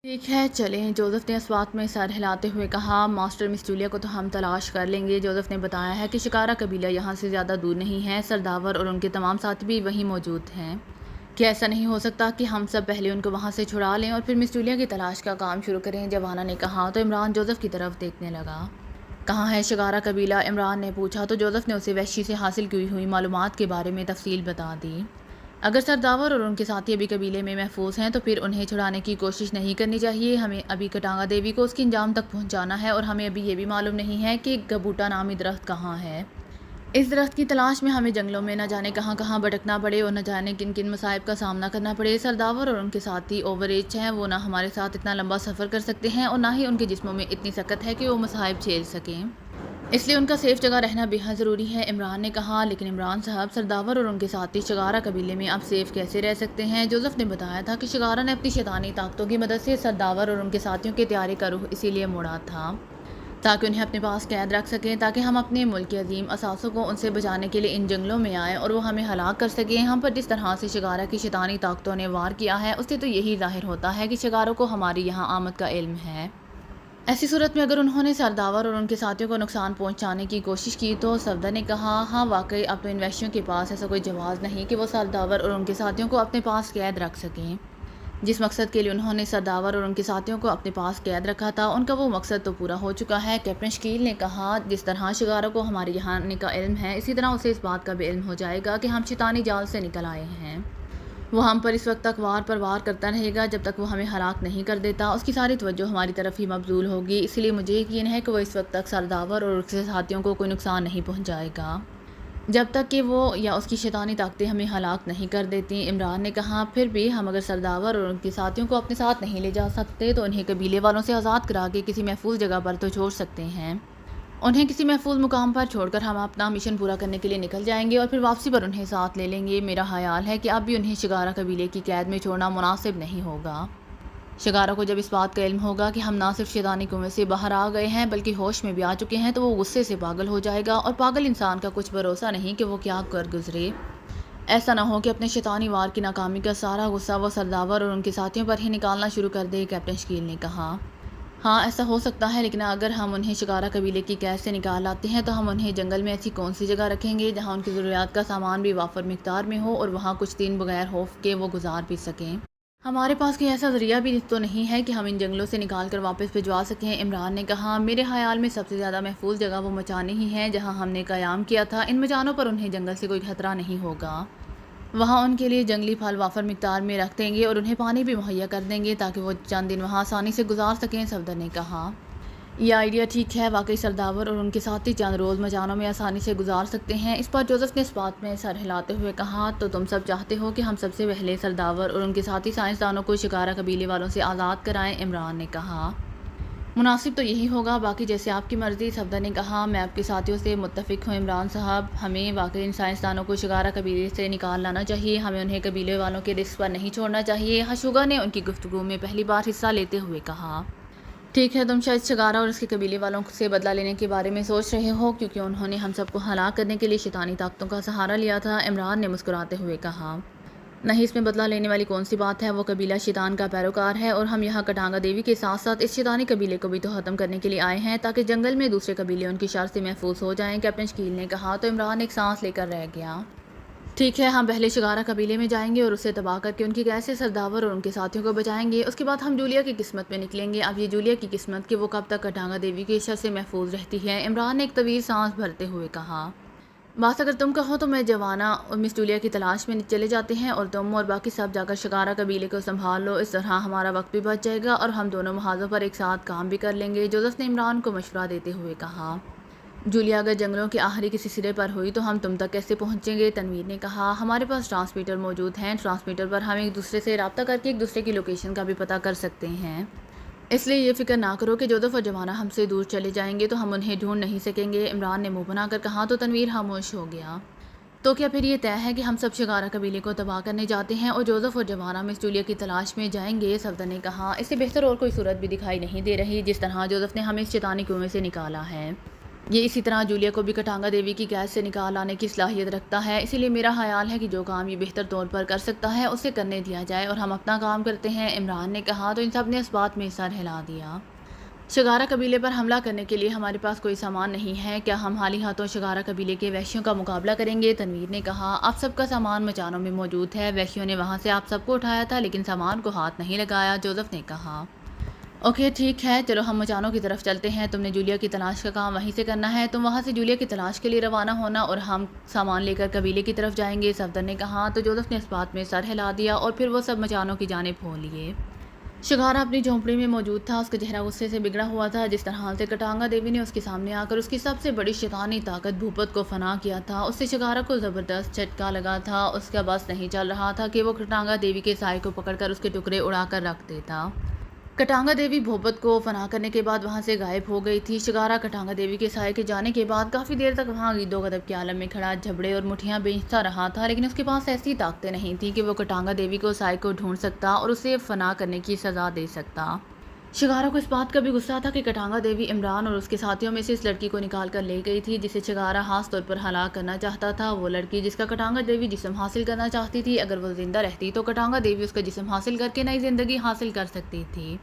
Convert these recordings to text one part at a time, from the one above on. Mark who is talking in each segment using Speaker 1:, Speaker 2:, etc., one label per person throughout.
Speaker 1: ٹھیک ہے چلیں، جوزف نے اس بات میں سر ہلاتے ہوئے کہا، ماسٹر مس جولیا کو تو ہم تلاش کر لیں گے۔ جوزف نے بتایا ہے کہ شکارا قبیلہ یہاں سے زیادہ دور نہیں ہے، سرداور اور ان کے تمام ساتھی بھی وہیں موجود ہیں۔ کیا ایسا نہیں ہو سکتا کہ ہم سب پہلے ان کو وہاں سے چھڑا لیں اور پھر مس جولیا کی تلاش کا کام شروع کریں؟ جوانا نے کہا تو عمران جوزف کی طرف دیکھنے لگا۔ کہاں ہے شکارا قبیلہ؟ عمران نے پوچھا تو جوزف نے اسے وحشی سے حاصل کی ہوئی معلومات کے بارے میں تفصیل بتا دی۔ اگر سرداور اور ان کے ساتھی ابھی قبیلے میں محفوظ ہیں تو پھر انہیں چھڑانے کی کوشش نہیں کرنی چاہیے۔ ہمیں ابھی کٹانگا دیوی کو اس کے انجام تک پہنچانا ہے اور ہمیں ابھی یہ بھی معلوم نہیں ہے کہ گبوٹا نامی درخت کہاں ہے۔ اس درخت کی تلاش میں ہمیں جنگلوں میں نہ جانے کہاں کہاں بھٹکنا پڑے اور نہ جانے کن کن مصائب کا سامنا کرنا پڑے۔ سرداور اور ان کے ساتھی اوور ایج ہیں، وہ نہ ہمارے ساتھ اتنا لمبا سفر کر سکتے ہیں اور نہ ہی ان کے جسموں میں اتنی سکت ہے کہ وہ مصائب جھیل سکیں، اس لیے ان کا سیف جگہ رہنا بے حد ضروری ہے۔ عمران نے کہا لیکن عمران صاحب، سرداور اور ان کے ساتھی شکارا قبیلے میں اب سیف کیسے رہ سکتے ہیں؟ جوزف نے بتایا تھا کہ شکارا نے اپنی شیطانی طاقتوں کی مدد سے سرداور اور ان کے ساتھیوں کے طیارے کا رخ اسی لیے موڑا تھا تاکہ انہیں اپنے پاس قید رکھ سکیں، تاکہ ہم اپنے ملک کے عظیم اثاثوں کو ان سے بچانے کے لیے ان جنگلوں میں آئیں اور وہ ہمیں ہلاک کر سکیں۔ ہم پر جس طرح سے شکارا کی شیطانی طاقتوں نے وار کیا ہے، اس سے تو یہی ظاہر ہوتا ہے کہ شکاروں کو ہماری یہاں آمد کا علم ہے۔ ایسی صورت میں اگر انہوں نے سرداور اور ان کے ساتھیوں کو نقصان پہنچانے کی کوشش کی تو؟ صفدر نے کہا، ہاں واقعی اب تو ان وحشیوں کے پاس ایسا کوئی جواز نہیں کہ وہ سرداور اور ان کے ساتھیوں کو اپنے پاس قید رکھ سکیں۔ جس مقصد کے لیے انہوں نے سرداور اور ان کے ساتھیوں کو اپنے پاس قید رکھا تھا، ان کا وہ مقصد تو پورا ہو چکا ہے۔ کیپٹن شکیل نے کہا، جس طرح شکاروں کو ہمارے یہاں آنے کا علم ہے، اسی طرح اسے اس بات کا بھی علم ہو جائے گا کہ ہم شیطانی جال سے نکل آئے ہیں۔ وہ ہم پر اس وقت تک وار پر وار کرتا رہے گا جب تک وہ ہمیں ہلاک نہیں کر دیتا۔ اس کی ساری توجہ ہماری طرف ہی مبذول ہوگی، اس لیے مجھے یقین ہے کہ وہ اس وقت تک سرداور اور اس کے ساتھیوں کو کوئی نقصان نہیں پہنچائے گا جب تک کہ وہ یا اس کی شیطانی طاقتیں ہمیں ہلاک نہیں کر دیتی۔ عمران نے کہا، پھر بھی ہم اگر سرداور اور ان کے ساتھیوں کو اپنے ساتھ نہیں لے جا سکتے تو انہیں قبیلے والوں سے آزاد کرا کے کسی محفوظ جگہ پر تو چھوڑ سکتے ہیں۔ انہیں کسی محفوظ مقام پر چھوڑ کر ہم اپنا مشن پورا کرنے کے لیے نکل جائیں گے اور پھر واپسی پر انہیں ساتھ لے لیں گے۔ میرا خیال ہے کہ اب بھی انہیں شکارا قبیلے کی قید میں چھوڑنا مناسب نہیں ہوگا۔ شکارا کو جب اس بات کا علم ہوگا کہ ہم نہ صرف شیطانی کنویں سے باہر آ گئے ہیں بلکہ ہوش میں بھی آ چکے ہیں تو وہ غصے سے پاگل ہو جائے گا، اور پاگل انسان کا کچھ بھروسہ نہیں کہ وہ کیا کر گزرے۔ ایسا نہ ہو کہ اپنے شیطانی وار کی ناکامی کا سارا غصہ وہ سرداور اور ان کے ساتھیوں پر ہی نکالنا شروع کر دے۔ کیپٹن شکیل نے کہا، ہاں ایسا ہو سکتا ہے، لیکن اگر ہم انہیں شکارا قبیلے کی قید سے نکال لاتے ہیں تو ہم انہیں جنگل میں ایسی کون سی جگہ رکھیں گے جہاں ان کی ضروریات کا سامان بھی وافر مقدار میں ہو اور وہاں کچھ دن بغیر خوف کے وہ گزار بھی سکیں؟ ہمارے پاس کوئی ایسا ذریعہ بھی تو نہیں ہے کہ ہم ان جنگلوں سے نکال کر واپس بھجوا سکیں۔ عمران نے کہا، میرے خیال میں سب سے زیادہ محفوظ جگہ وہ مچانے ہی ہیں جہاں ہم نے قیام کیا تھا۔ ان مچانوں پر انہیں جنگل سے کوئی خطرہ نہیں ہوگا، وہاں ان کے لیے جنگلی پھل وافر مقدار میں رکھ دیں گے اور انہیں پانی بھی مہیا کر دیں گے تاکہ وہ چند دن وہاں آسانی سے گزار سکیں۔ صفدر نے کہا، یہ آئیڈیا ٹھیک ہے، واقعی سرداور اور ان کے ساتھی چند روز مچانوں میں آسانی سے گزار سکتے ہیں۔ اس پر جوزف نے اس بات میں سر ہلاتے ہوئے کہا، تو تم سب چاہتے ہو کہ ہم سب سے پہلے سرداور اور ان کے ساتھی سائنسدانوں کو شکارا قبیلے والوں سے آزاد کرائیں؟ عمران نے کہا، مناسب تو یہی ہوگا، باقی جیسے آپ کی مرضی۔ صفدر نے کہا، میں آپ کے ساتھیوں سے متفق ہوں عمران صاحب، ہمیں واقعی ان سائنسدانوں کو شکارا قبیلے سے نکال لانا چاہیے، ہمیں انہیں قبیلے والوں کے رسک پر نہیں چھوڑنا چاہیے۔ ہشوگا نے ان کی گفتگو میں پہلی بار حصہ لیتے ہوئے کہا، ٹھیک ہے، تم شاید شکارا اور اس کے قبیلے والوں سے بدلہ لینے کے بارے میں سوچ رہے ہو کیونکہ انہوں نے ہم سب کو ہلاک کرنے کے لیے شیطانی طاقتوں کا سہارا لیا تھا۔ عمران نے مسکراتے ہوئے کہا، نہیں، اس میں بدلہ لینے والی کون سی بات ہے؟ وہ قبیلہ شیطان کا پیروکار ہے اور ہم یہاں کٹانگا دیوی کے ساتھ ساتھ اس شیطانی قبیلے کو بھی تو ختم کرنے کے لیے آئے ہیں تاکہ جنگل میں دوسرے قبیلے ان کی شر سے محفوظ ہو جائیں۔ کیپٹن شکیل نے کہا تو عمران ایک سانس لے کر رہ گیا۔ ٹھیک ہے، ہم پہلے شکارا قبیلے میں جائیں گے اور اسے تباہ کر کے ان کی قید سے سرداور اور ان کے ساتھیوں کو بچائیں گے، اس کے بعد ہم جولیا کی قسمت میں نکلیں گے۔ اب یہ جولیا کی قسمت کہ وہ کب تک کٹانگا دیوی کے شر سے محفوظ رہتی ہے۔ عمران نے ایک طویل سانس بھرتے ہوئے کہا، بس اگر تم کہو تو میں جوانا اور مس جولیا کی تلاش میں چلے جاتے ہیں اور تم اور باقی سب جا کر شکارا قبیلے کو سنبھال لو، اس طرح ہمارا وقت بھی بچ جائے گا اور ہم دونوں محاذوں پر ایک ساتھ کام بھی کر لیں گے۔ جوزف نے عمران کو مشورہ دیتے ہوئے کہا، جولیا اگر جنگلوں کے آخری کسی سرے پر ہوئی تو ہم تم تک کیسے پہنچیں گے؟ تنویر نے کہا، ہمارے پاس ٹرانسمیٹر موجود ہیں، ٹرانسمیٹر پر ہم ایک دوسرے سے رابطہ کر کے ایک دوسرے کی لوکیشن کا بھی پتہ کر سکتے ہیں، اس لیے یہ فکر نہ کرو کہ جوزف اور جوانا ہم سے دور چلے جائیں گے تو ہم انہیں ڈھونڈ نہیں سکیں گے۔ عمران نے منہ بنا کر کہا تو تنویر خاموش ہو گیا۔ تو کیا پھر یہ طے ہے کہ ہم سب شکارا قبیلے کو تباہ کرنے جاتے ہیں اور جوزف اور جوانا مس جولیا کی تلاش میں جائیں گے؟ صفدر نے کہا، اس سے بہتر اور کوئی صورت بھی دکھائی نہیں دے رہی، جس طرح جوزف نے ہمیں اس شیطانی کنویں سے نکالا ہے یہ اسی طرح جولیا کو بھی کٹانگا دیوی کی قید سے نکال لانے کی صلاحیت رکھتا ہے، اسی لیے میرا خیال ہے کہ جو کام یہ بہتر طور پر کر سکتا ہے اسے کرنے دیا جائے اور ہم اپنا کام کرتے ہیں، عمران نے کہا۔ تو ان سب نے اس بات میں سر ہلا دیا۔ شگارا قبیلے پر حملہ کرنے کے لیے ہمارے پاس کوئی سامان نہیں ہے، کیا ہم خالی ہاتھوں شگارا قبیلے کے وحشیوں کا مقابلہ کریں گے؟ تنویر نے کہا۔ آپ سب کا سامان مچانوں میں موجود ہے، وحشیوں نے وہاں سے آپ سب کو اٹھایا تھا لیکن سامان کو ہاتھ نہیں لگایا، جوزف نے کہا۔ اوکے ٹھیک ہے، چلو ہم مچانوں کی طرف چلتے ہیں، تم نے جولیا کی تلاش کا کام وہیں سے کرنا ہے، تم وہاں سے جولیا کی تلاش کے لیے روانہ ہونا اور ہم سامان لے کر قبیلے کی طرف جائیں گے، صفدر نے کہا۔ تو جوزف نے اس بات میں سر ہلا دیا اور پھر وہ سب مچانوں کی جانب ہو لیے۔ شگارا اپنی جھونپڑی میں موجود تھا، اس کا چہرہ غصے سے بگڑا ہوا تھا، جس طرح سے کٹانگا دیوی نے اس کے سامنے آ کر اس کی سب سے بڑی شیطانی طاقت بھوپت کو فنا کیا تھا، اس سے شگارا کو زبردست جھٹکا لگا تھا، اس کا بس نہیں چل رہا تھا کہ وہ کٹانگا دیوی کے سائے کو پکڑ کر اس کے ٹکڑے اڑا کر رکھ دیتا۔ کٹانگا دیوی بھوپت کو فنا کرنے کے بعد وہاں سے غائب ہو گئی تھی۔ شگارا کٹانگا دیوی کے سائے کے جانے کے بعد کافی دیر تک وہاں گیدو غضب کے عالم میں کھڑا جھبڑے اور مٹھیاں بھیجتا رہا تھا، لیکن اس کے پاس ایسی طاقتیں نہیں تھی کہ وہ کٹانگا دیوی کو سائے کو ڈھونڈ سکتا اور اسے فنا کرنے کی سزا دے سکتا۔ شگارا کو اس بات کا بھی غصہ تھا کہ کٹانگا دیوی عمران اور اس کے ساتھیوں میں سے اس لڑکی کو نکال کر لے گئی تھی جسے شگارا خاص طور پر ہلاک کرنا چاہتا تھا، وہ لڑکی جس کا کٹانگا دیوی جسم حاصل کرنا چاہتی تھی۔ اگر وہ زندہ رہتی تو کٹانگا دیوی اس کا جسم حاصل کر کے نئی زندگی حاصل کر سکتی تھی،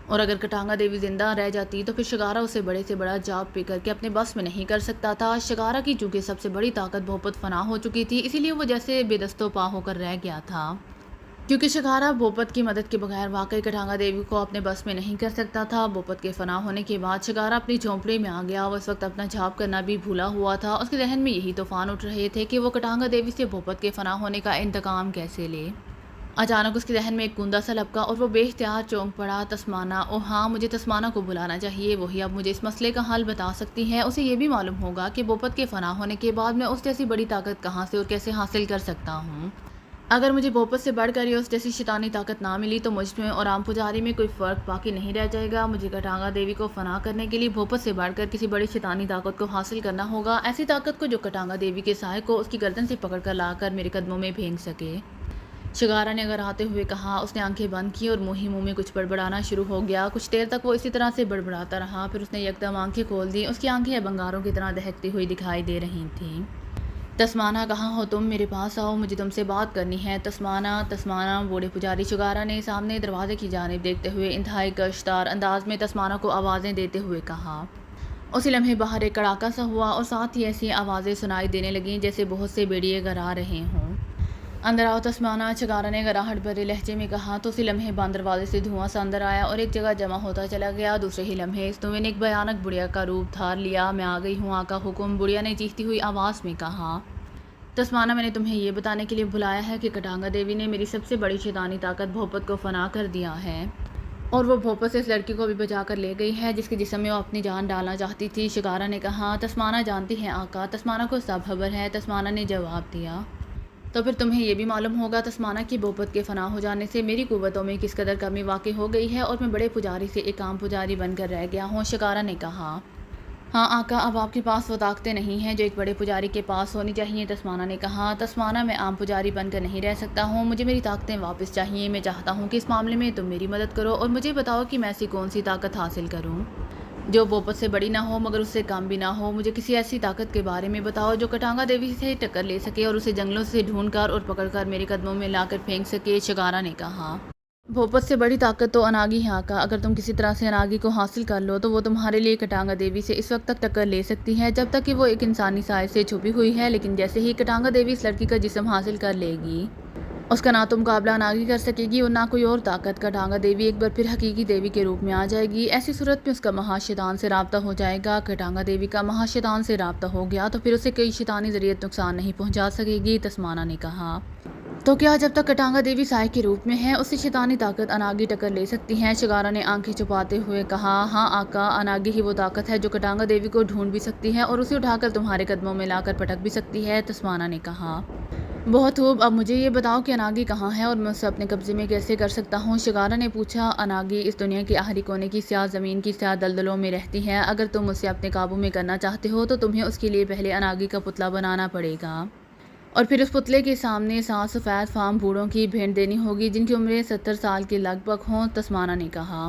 Speaker 1: اور اگر کٹانگا دیوی زندہ رہ جاتی تو پھر شگارا اسے بڑے سے بڑا جاب پے کر کے اپنے بس میں نہیں کر سکتا تھا۔ شگارا کی چونکہ سب سے بڑی طاقت بھوپت فنا ہو چکی تھی، اسی لیے وہ جیسے بے دست و پا ہو کر رہ گیا تھا، کیونکہ شگارا بھوپت کی مدد کے بغیر واقعی کٹانگا دیوی کو اپنے بس میں نہیں کر سکتا تھا۔ بھوپت کے فنا ہونے کے بعد شگارا اپنی جھونپڑی میں آ گیا، وہ اس وقت اپنا جھاپ کرنا بھی بھولا ہوا تھا، اس کے ذہن میں یہی طوفان اٹھ رہے تھے کہ وہ کٹانگا دیوی سے بھوپت کے فنا ہونے کا انتقام کیسے لے۔ اچانک اس کے ذہن میں ایک کندا سا لپکا اور وہ بے اختیار چونک پڑا۔ تسمانا، او ہاں مجھے تسمانا کو بلانا چاہیے، وہی اب مجھے اس مسئلے کا حل بتا سکتی ہے، اسے یہ بھی معلوم ہوگا کہ بھوپت کے فنا ہونے کے بعد میں اس جیسی بڑی طاقت کہاں سے اور کیسے حاصل کر سکتا ہوں۔ اگر مجھے بھوپت سے بڑھ کر یہ اس جیسی شیطانی طاقت نہ ملی تو مجھ میں اور عام پجاری میں کوئی فرق باقی نہیں رہ جائے گا۔ مجھے کٹانگا دیوی کو فنا کرنے کے لیے بھوپت سے بڑھ کر کسی بڑی شیطانی طاقت کو حاصل کرنا ہوگا، ایسی طاقت کو جو کٹانگا دیوی کے سائے کو اس کی گردن سے پکڑ کر لا کر میرے قدموں میں پھینک سکے، شگارا نے اگراتے ہوئے کہا۔ اس نے آنکھیں بند کی اور منہ میں کچھ بڑبڑانا شروع ہو گیا۔ کچھ دیر تک وہ اسی طرح سے بڑبڑاتا رہا، پھر اس نے یکدم آنکھیں کھول دیں، اس کی آنکھیں اب انگاروں کی طرح دہکتی ہوئی دکھائی دے رہی تھیں۔ تسمانا، کہاں ہو تم؟ میرے پاس آؤ، مجھے تم سے بات کرنی ہے۔ تسمانا، تسمانا، بوڑھے پجاری شگارا نے سامنے دروازے کی جانب دیکھتے ہوئے انتہائی کشدار انداز میں تسمانا کو آوازیں دیتے ہوئے کہا۔ اسی لمحے باہر ایک کڑاکا سا ہوا اور ساتھ ہی ایسی آوازیں سنائی دینے لگیں جیسے بہت سے بیڑیے گرا رہے ہوں۔ اندر آؤ تسمانا، شگارا نے گراہٹ بھرے لہجے میں کہا۔ تو اسی لمحے بند دروازے سے دھواں سا اندر آیا اور ایک جگہ جمع ہوتا چلا گیا۔ دوسرے ہی لمحے اس دھویں نے ایک بھیانک بڑھیا کا روپ دھار لیا۔ میں آ گئی ہوں آقا، حکم، بڑھیا نے چیختی ہوئی آواز میں کہا۔ تسمانا، میں نے تمہیں یہ بتانے کے لیے بلایا ہے کہ کٹانگا دیوی نے میری سب سے بڑی شیطانی طاقت بھوپت کو فنا کر دیا ہے، اور وہ بھوپت سے اس لڑکی کو بھی بچا کر لے گئی ہے جس کے جسم میں وہ اپنی جان ڈالنا چاہتی تھی، شگارا نے کہا۔ تسمانا جانتی ہے آقا، تسمانا کو سب خبر ہے، تسمانا نے جواب دیا۔ تو پھر تمہیں یہ بھی معلوم ہوگا تسمانا کی بھوپت کے فنا ہو جانے سے میری قوتوں میں کس قدر کمی واقع ہو گئی ہے اور میں بڑے پجاری سے ایک عام پجاری بن کر رہ گیا ہوں، شگارا نے کہا۔ ہاں آقا، اب آپ کے پاس وہ طاقتیں نہیں ہیں جو ایک بڑے پجاری کے پاس ہونی چاہیے، تسمانا نے کہا۔ تسمانا، میں عام پجاری بن کر نہیں رہ سکتا ہوں، مجھے میری طاقتیں واپس چاہیے، میں چاہتا ہوں کہ اس معاملے میں تم میری مدد کرو اور مجھے بتاؤ کہ میں ایسی کون سی طاقت حاصل کروں جو بھوپت سے بڑی نہ ہو مگر اس سے کم بھی نہ ہو۔ مجھے کسی ایسی طاقت کے بارے میں بتاؤ جو کٹانگا دیوی سے ٹکر لے سکے اور اسے جنگلوں سے ڈھونڈ کر اور پکڑ کر میرے قدموں میں لا کر پھینک سکے، شگارا نے کہا۔ بھوپت سے بڑی طاقت تو اناگی ہے آقا، اگر تم کسی طرح سے اناگی کو حاصل کر لو تو وہ تمہارے لیے کٹانگا دیوی سے اس وقت تک ٹکر لے سکتی ہے جب تک کہ وہ ایک انسانی سائے سے چھپی ہوئی ہے، لیکن جیسے ہی کٹانگا دیوی اس لڑکی کا جسم حاصل کر لے گی اس کا نہ تو مقابلہ اناگی کر سکے گی اور نہ کوئی اور طاقت۔ کٹانگا دیوی ایک بار پھر حقیقی دیوی کے روپ میں آ جائے گی، ایسی صورت میں اس کا مہا شیطان سے رابطہ ہو جائے گا۔ کٹانگا دیوی کا مہا شیطان سے رابطہ ہو گیا تو پھر اسے کوئی شیطانی ذریعہ نقصان نہیں پہنچا سکے گی، تسمانا نے کہا۔ تو کیا جب تک کٹانگا دیوی سائے کے روپ میں ہے اس سے شیطانی طاقت اناگی ٹکر لے سکتی ہے؟ شگارا نے آنکھیں چھپاتے ہوئے کہا۔ ہاں آقا، اناگی ہی وہ طاقت ہے جو کٹانگا دیوی کو ڈھونڈ بھی سکتی ہے اور اسے اٹھا کر تمہارے قدموں میں لا کر پٹک بھی سکتی ہے، تسمانا نے کہا۔ بہت خوب، اب مجھے یہ بتاؤ کہ اناگی کہاں ہے اور میں اسے اپنے قبضے میں کیسے کر سکتا ہوں، شگارا نے پوچھا۔ اناگی اس دنیا کے آخری کونے کی سیاہ زمین کی سیاہ دلدلوں میں رہتی ہے، اگر تم اسے اپنے قابو میں کرنا چاہتے ہو تو تمہیں اس کے لیے پہلے اناگی کا پتلا بنانا پڑے گا اور پھر اس پتلے کے سامنے 7 سفید فام بھوڑوں کی بھینٹ دینی ہوگی جن کی عمریں 70 سال کے لگ بھگ ہوں، تسمانا نے کہا۔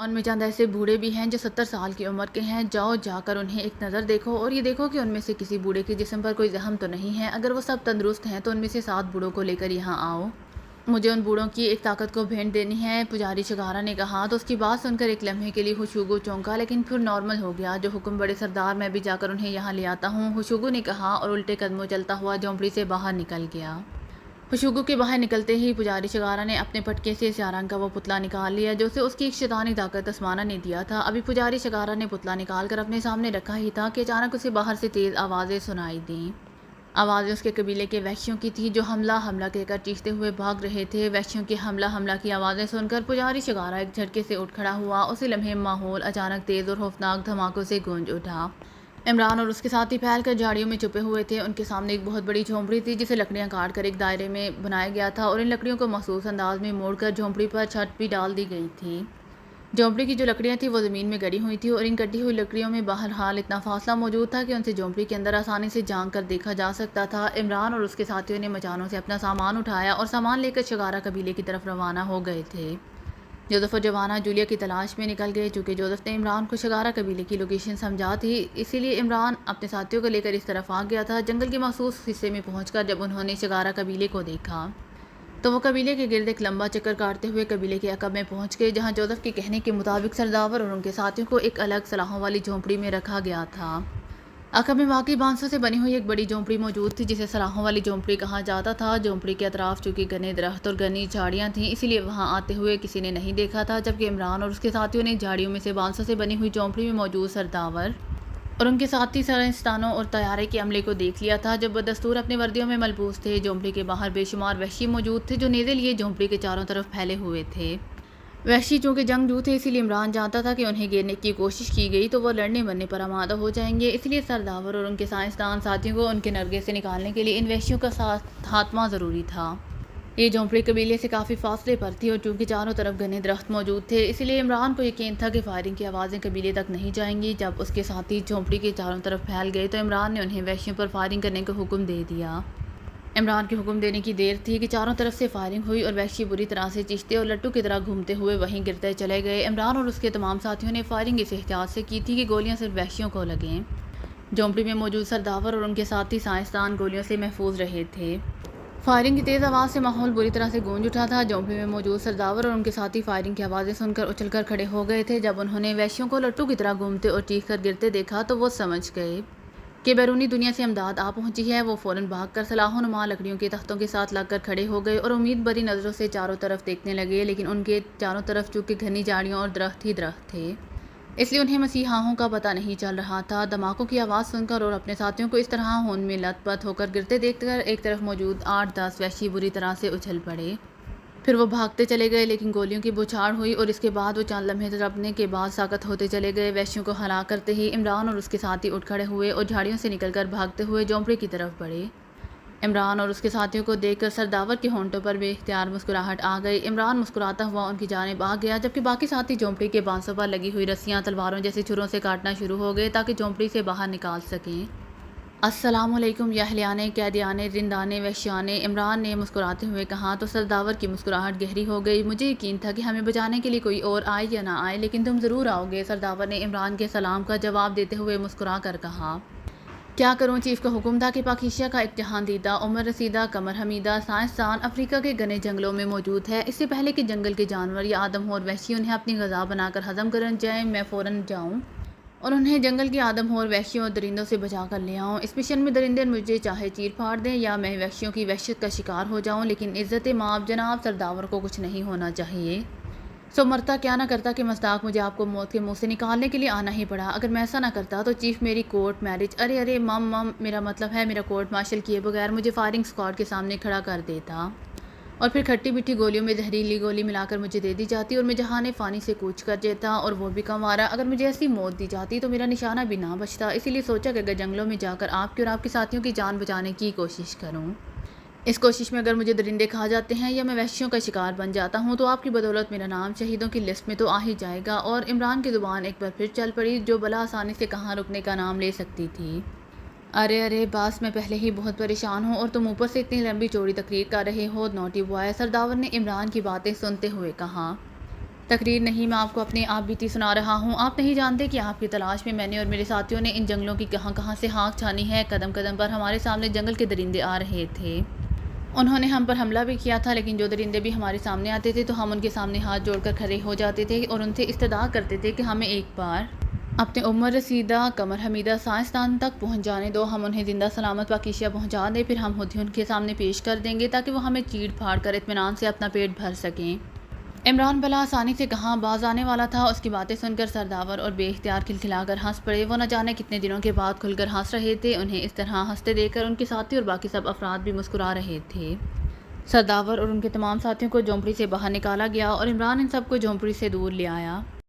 Speaker 1: ان میں چند ایسے بوڑھے بھی ہیں جو 70 سال کی عمر کے ہیں، جاؤ جا کر انہیں ایک نظر دیکھو اور یہ دیکھو کہ ان میں سے کسی بوڑھے کے جسم پر کوئی زخم تو نہیں ہے، اگر وہ سب تندرست ہیں تو ان میں سے 7 بوڑھوں کو لے کر یہاں آؤ، مجھے ان بوڑھوں کی ایک طاقت کو بھینٹ دینی ہے۔ پجاری شگارا نے کہا تو اس کی بات سن کر ایک لمحے کے لیے ہوشوگو چونکا، لیکن پھر نارمل ہو گیا۔ جو حکم بڑے سردار، میں بھی جا کر انہیں یہاں لے آتا ہوں، ہوشوگو نے کہا اور الٹے قدموں چلتا ہوا جھونپڑی سے باہر نکل گیا۔ ہوشوگو کے باہر نکلتے ہی پجاری شگارا نے اپنے پٹکے سے سیاہ رنگ کا وہ پتلا نکال لیا جو اسے اس کی ایک شیطانی طاقت تسمانہ نے دیا تھا۔ ابھی پجاری شگارا نے پتلا نکال کر اپنے سامنے رکھا ہی تھا کہ اچانک اسے باہر سے تیز آوازیں سنائی دیں۔ آوازیں اس کے قبیلے کے وحشیوں کی تھی جو حملہ حملہ کہہ کر چیختے ہوئے بھاگ رہے تھے۔ وحشیوں کی حملہ حملہ کی آوازیں سن کر پجاری شگارا ایک جھٹکے سے اٹھ کھڑا ہوا۔ اسی لمحے ماحول اچانک تیز اور خوفناک دھماکوں سے گونج اٹھا۔ عمران اور اس کے ساتھی پھیل کر جھاڑیوں میں چھپے ہوئے تھے۔ ان کے سامنے ایک بہت بڑی جھونپڑی تھی جسے لکڑیاں کاٹ کر ایک دائرے میں بنایا گیا تھا اور ان لکڑیوں کو مخصوص انداز میں موڑ کر جھونپڑی پر چھت بھی ڈال دی گئی تھی۔ جھونپڑی کی جو لکڑیاں تھیں وہ زمین میں گڑی ہوئی تھیں اور ان کٹی ہوئی لکڑیوں میں بہرحال اتنا فاصلہ موجود تھا کہ ان سے جھونپڑی کے اندر آسانی سے جھانک کر دیکھا جا سکتا تھا۔ عمران اور اس کے ساتھیوں نے مچانوں سے اپنا سامان اٹھایا اور سامان لے کر شگارا قبیلے کی طرف روانہ ہو گئے تھے۔ جوزف اور جوانا جولیا کی تلاش میں نکل گئے۔ چونکہ جوزف نے عمران کو شگارا قبیلے کی لوکیشن سمجھا تھی، اسی لیے عمران اپنے ساتھیوں کو لے کر اس طرف آ گیا تھا۔ جنگل کے مخصوص حصے میں پہنچ کر جب انہوں نے شگارا قبیلے کو دیکھا تو وہ قبیلے کے گرد ایک لمبا چکر کاٹتے ہوئے قبیلے کے عقب میں پہنچ گئے، جہاں جوزف کے کہنے کے مطابق سرداور اور ان کے ساتھیوں کو ایک الگ سلاخوں والی جھونپڑی میں رکھا گیا تھا۔ عقب میں واقعی بانسوں سے بنی ہوئی ایک بڑی جھونپڑی موجود تھی جسے سلاخوں والی جھونپڑی کہا جاتا تھا۔ جھونپڑی کے اطراف چونکہ گھنے درخت اور گھنی جھاڑیاں تھیں، اسی لیے وہاں آتے ہوئے کسی نے نہیں دیکھا تھا، جبکہ عمران اور اس کے ساتھیوں نے جھاڑیوں میں سے بانسوں سے بنی ہوئی جھونپڑی میں موجود سرداور اور ان کے ساتھی سائنسدانوں اور طیارے کے عملے کو دیکھ لیا تھا جو بدستور اپنے وردیوں میں ملبوس تھے۔ جھونپڑی کے باہر بے شمار وحشی موجود تھے جو نیزے لیے جھونپڑی کے چاروں طرف پھیلے ہوئے تھے۔ وحشی چونکہ جنگجو تھے، اسی لیے عمران جانتا تھا کہ انہیں گھیرنے کی کوشش کی گئی تو وہ لڑنے مرنے پر آمادہ ہو جائیں گے، اس لیے سرداور اور ان کے سائنسدان ساتھیوں کو ان کے نرگے سے نکالنے کے لیے ان وحشیوں کا خاتمہ ضروری تھا۔ یہ جھونپڑی قبیلے سے کافی فاصلے پر تھی اور چونکہ چاروں طرف گھنے درخت موجود تھے، اسی لیے عمران کو یقین تھا کہ فائرنگ کی آوازیں قبیلے تک نہیں جائیں گی۔ جب اس کے ساتھی جھونپڑی کے چاروں طرف پھیل گئے تو عمران نے انہیں وحشیوں پر فائرنگ کرنے کا حکم دے دیا۔ عمران کے حکم دینے کی دیر تھی کہ چاروں طرف سے فائرنگ ہوئی اور وحشی بری طرح سے چیختے اور لٹو کی طرح گھومتے ہوئے وہیں گرتے چلے گئے۔ عمران اور اس کے تمام ساتھیوں نے فائرنگ اس احتیاط سے کی تھی کہ گولیاں صرف وحشیوں کو لگیں۔ جھونپڑی میں موجود سرداور اور ان کے ساتھی سائنسدان گولیوں سے محفوظ رہے تھے۔ فائرنگ کی تیز آواز سے ماحول بری طرح سے گونج اٹھا تھا۔ جھونپڑی میں موجود سرداور اور ان کے ساتھی فائرنگ کی آوازیں سن کر اچھل کر کھڑے ہو گئے تھے۔ جب انہوں نے وحشیوں کو لٹو کی طرح گھومتے اور چیخ کر گرتے دیکھا تو وہ سمجھ گئے کہ بیرونی دنیا سے امداد آ پہنچی ہے۔ وہ فوراً بھاگ کر سلاخوں نما لکڑیوں کے تختوں کے ساتھ لگ کر کھڑے ہو گئے اور امید بھری نظروں سے چاروں طرف دیکھنے لگے، لیکن ان کے چاروں طرف چونکہ گھنی جھاڑیاں اور درخت ہی درخت تھے، اس لیے انہیں مسیحاؤں کا پتہ نہیں چل رہا تھا۔ دھماکوں کی آواز سن کر اور اپنے ساتھیوں کو اس طرح ہون میں لت پت ہو کر گرتے دیکھ کر ایک طرف موجود 8-10 وحشی بری طرح سے اچھل پڑے۔ پھر وہ بھاگتے چلے گئے، لیکن گولیوں کی بوچھاڑ ہوئی اور اس کے بعد وہ چند لمحے تڑپنے کے بعد ساکت ہوتے چلے گئے۔ وحشیوں کو ہلاک کرتے ہی عمران اور اس کے ساتھی اٹھ کھڑے ہوئے اور جھاڑیوں سے نکل کر بھاگتے ہوئے جھونپڑی کی طرف بڑھے۔ عمران اور اس کے ساتھیوں کو دیکھ کر سرداور کے ہونٹوں پر بے اختیار مسکراہٹ آ گئی۔ عمران مسکراتا ہوا ان کی جانب آ گیا، جبکہ باقی ساتھی جھونپڑی کے بانسوں پر لگی ہوئی رسیاں تلواروں جیسے چھروں سے کاٹنا شروع ہو گئے تاکہ جھونپڑی سے باہر نکال سکیں۔ السلام علیکم یا اہلیان قیدیان رندان وحشیان، عمران نے مسکراتے ہوئے کہا تو سرداور کی مسکراہٹ گہری ہو گئی۔ مجھے یقین تھا کہ ہمیں بچانے کے لیے کوئی اور آئے یا نہ آئے، لیکن تم ضرور آؤ گے، سرداور نے عمران کے سلام کا جواب دیتے ہوئے مسکرا کر کہا۔ کیا کروں، چیف کا حکم تھا کہ پاکیزہ کا ایک جہاں دیدہ عمر رسیدہ قمر حمیدہ سائنسدان افریقہ کے گھنے جنگلوں میں موجود ہے۔ اس سے پہلے کہ جنگل کے جانور یا آدم اور وحشی انہیں اپنی غذا بنا کر ہضم کر جائیں، میں فوراً جاؤں اور انہیں جنگل کے آدم اور وحشیوں اور درندوں سے بچا کر لے آؤں۔ اس مشن میں درندے مجھے چاہے چیر پھاڑ دیں یا میں وحشیوں کی وحشت کا شکار ہو جاؤں، لیکن عزت مآب جناب سرداور کو کچھ نہیں ہونا چاہیے۔ سو مرتا کیا نہ کرتا کہ مصداق مجھے آپ کو موت کے منہ سے نکالنے کے لیے آنا ہی پڑا۔ اگر میں ایسا نہ کرتا تو چیف میری کورٹ میرج ارے مم میرا مطلب ہے میرا کورٹ مارشل کیے بغیر مجھے فائرنگ اسکواڈ کے سامنے کھڑا کر دیتا اور پھر کھٹی میٹھی گولیوں میں زہریلی گولی ملا کر مجھے دے دی جاتی اور میں جہان فانی سے کوچ کر جاتا، اور وہ بھی کموارا۔ اگر مجھے ایسی موت دی جاتی تو میرا نشانہ بھی نہ بچتا، اسی لیے سوچا کہ اگر جنگلوں میں جا کر آپ کی اور آپ کے ساتھیوں کی جان بچانے کی کوشش کروں۔ اس کوشش میں اگر مجھے درندے کھا جاتے ہیں یا میں وحشیوں کا شکار بن جاتا ہوں تو آپ کی بدولت میرا نام شہیدوں کی لسٹ میں تو آ ہی جائے گا۔ اور عمران کی زبان ایک بار پھر چل پڑی، جو بلا آسانی سے کہاں رکنے کا نام لے سکتی تھی۔ ارے باس، میں پہلے ہی بہت پریشان ہوں اور تم اوپر سے اتنی لمبی چوڑی تقریر کر رہے ہو، نوٹی بوائے، سرداور نے عمران کی باتیں سنتے ہوئے کہا۔ تقریر نہیں، میں آپ کو اپنی آپ بیتی سنا رہا ہوں۔ آپ نہیں جانتے کہ آپ کی تلاش میں میں نے اور میرے ساتھیوں نے ان جنگلوں کی کہاں کہاں سے ہانک چھانی ہے۔ قدم قدم پر ہمارے سامنے جنگل کے درندے آ رہے تھے۔ انہوں نے ہم پر حملہ بھی کیا تھا، لیکن جو درندے بھی ہمارے سامنے آتے تھے تو ہم ان کے سامنے ہاتھ جوڑ کر کھڑے ہو جاتے تھے اور ان سے استدعا کرتے تھے کہ ہمیں ایک بار اپنے عمر رسیدہ قمر حمیدہ سائنسدان تک پہنچ جانے دو، ہم انہیں زندہ سلامت پاکیزہ پہنچا دیں، پھر ہم خود ہی ان کے سامنے پیش کر دیں گے تاکہ وہ ہمیں چیڑ پھاڑ کر اطمینان سے اپنا پیٹ بھر سکیں۔ عمران بلا آسانی سے کہاں باز آنے والا تھا۔ اس کی باتیں سن کر سرداور اور بے اختیار کھلکھلا کر ہنس پڑے۔ وہ نہ جانے کتنے دنوں کے بعد کھل کر ہنس رہے تھے۔ انہیں اس طرح ہنستے دیکھ کر ان کے ساتھی اور باقی سب افراد بھی مسکرا رہے تھے۔ سرداور اور ان کے تمام ساتھیوں کو جھونپڑی سے باہر نکالا گیا اور عمران ان سب کو جھونپڑی سے دور لے آیا۔